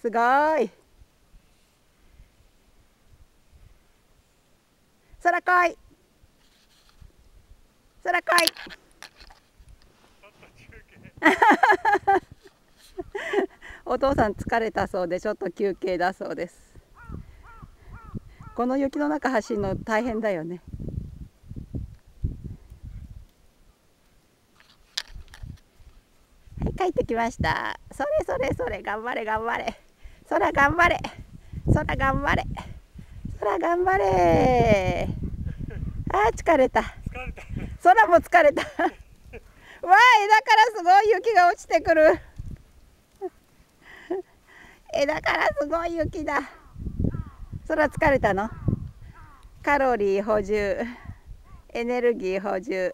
すごい。空来い。空来い。お父さん疲れたそうでちょっと休憩だそうです。この雪の中走るの大変だよね。はい、帰ってきました。それそれそれ、頑張れ頑張れ。空頑張れ。空頑張れ。空頑張れ。あー疲れた。空も疲れた。わあ、枝からすごい雪が落ちてくる。枝からすごい雪だ。空疲れたの？カロリー補充、エネルギー補充。